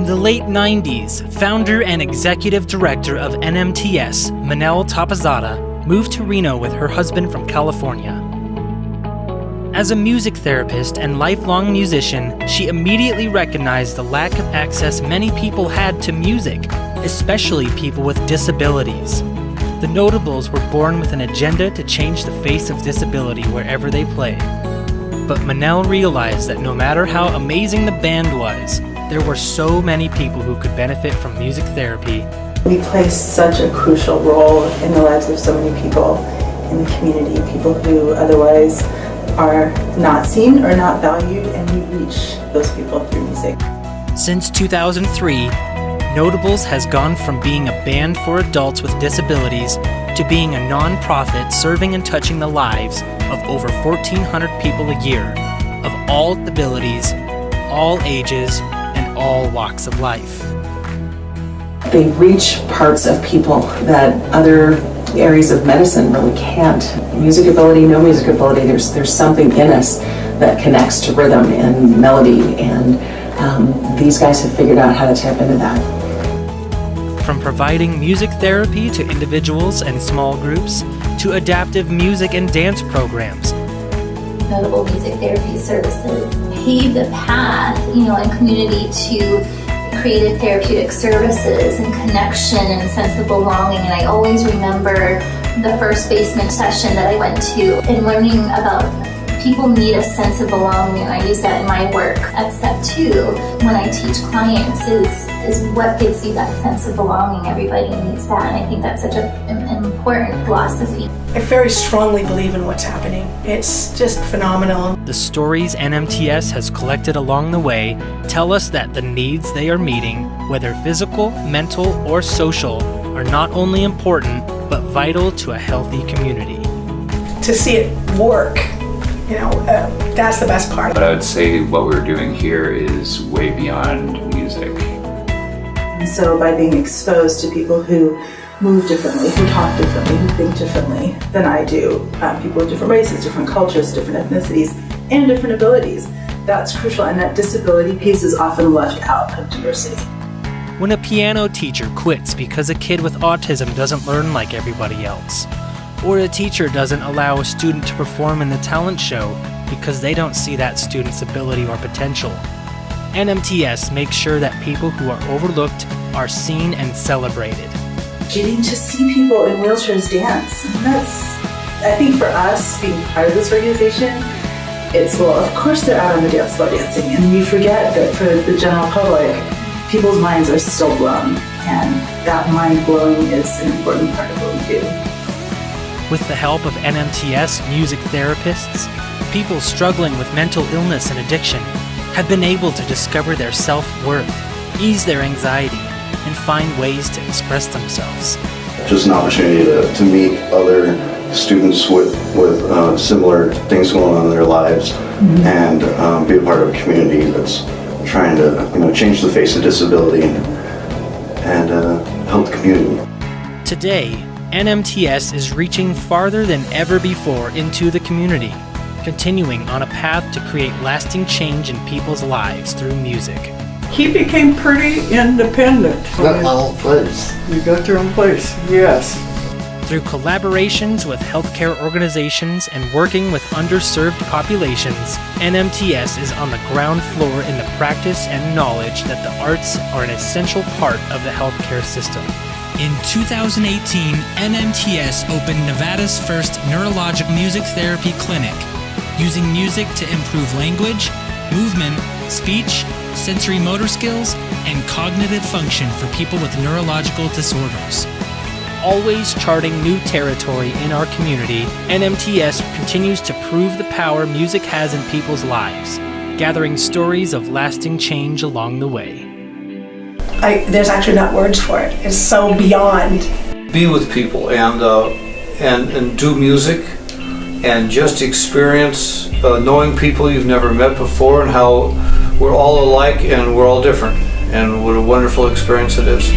the late 90s, founder and executive director of NMTS, Mana Toppozada, moved to Reno with her husband from California. As a music therapist and lifelong musician, she immediately recognized the lack of access many people had to music, especially people with disabilities. The Notables were born with an agenda to change the face of disability wherever they play. But Manal realized that no matter how amazing the band was, there were so many people who could benefit from music therapy. We play such a crucial role in the lives of so many people in the community, people who otherwise are not seen or not valued, and we reach those people through music. Since 2003, Notables has gone from being a band for adults with disabilities to being a non-profit serving and touching the lives of over 1,400 people a year, of all abilities, all ages, and all walks of life. They reach parts of people that other areas of medicine really can't. Music ability, no music ability, there's something in us that connects to rhythm and melody, and these guys have figured out how to tap into that. From providing music therapy to individuals and small groups, to adaptive music and dance programs. Notable music therapy services paved the path, in community to creative therapeutic services and connection and sense of belonging. And I always remember the first basement session that I went to and learning about people need a sense of belonging, and I use that in my work. At step 2, when I teach clients, is what gives you that sense of belonging. Everybody needs that, and I think that's such an important philosophy. I very strongly believe in what's happening. It's just phenomenal. The stories NMTS has collected along the way tell us that the needs they are meeting, whether physical, mental, or social, are not only important, but vital to a healthy community. To see it work, that's the best part. But I would say what we're doing here is way beyond music. And so by being exposed to people who move differently, who talk differently, who think differently than I do, people of different races, different cultures, different ethnicities, and different abilities, that's crucial, and that disability piece is often left out of diversity. When a piano teacher quits because a kid with autism doesn't learn like everybody else, or a teacher doesn't allow a student to perform in the talent show because they don't see that student's ability or potential, NMTS makes sure that people who are overlooked are seen and celebrated. Getting to see people in wheelchairs dance, that's, I think for us, being part of this organization, it's, well, of course they're out on the dance floor dancing, and you forget that for the general public, people's minds are still blown, and that mind blowing is an important part of what we do. With the help of NMTS music therapists, people struggling with mental illness and addiction have been able to discover their self-worth, ease their anxiety, and find ways to express themselves. Just an opportunity to meet other students with similar things going on in their lives, and be a part of a community that's trying to change the face of disability and help the community. Today, NMTS is reaching farther than ever before into the community, continuing on a path to create lasting change in people's lives through music. He became pretty independent. Got my own place. You got your own place, yes. Through collaborations with healthcare organizations and working with underserved populations, NMTS is on the ground floor in the practice and knowledge that the arts are an essential part of the healthcare system. In 2018, NMTS opened Nevada's first neurologic music therapy clinic, using music to improve language, movement, speech, sensory motor skills, and cognitive function for people with neurological disorders. Always charting new territory in our community, NMTS continues to prove the power music has in people's lives, gathering stories of lasting change along the way. There's actually not words for it. It's so beyond. Be with people and do music and just experience knowing people you've never met before and how we're all alike and we're all different, and what a wonderful experience it is.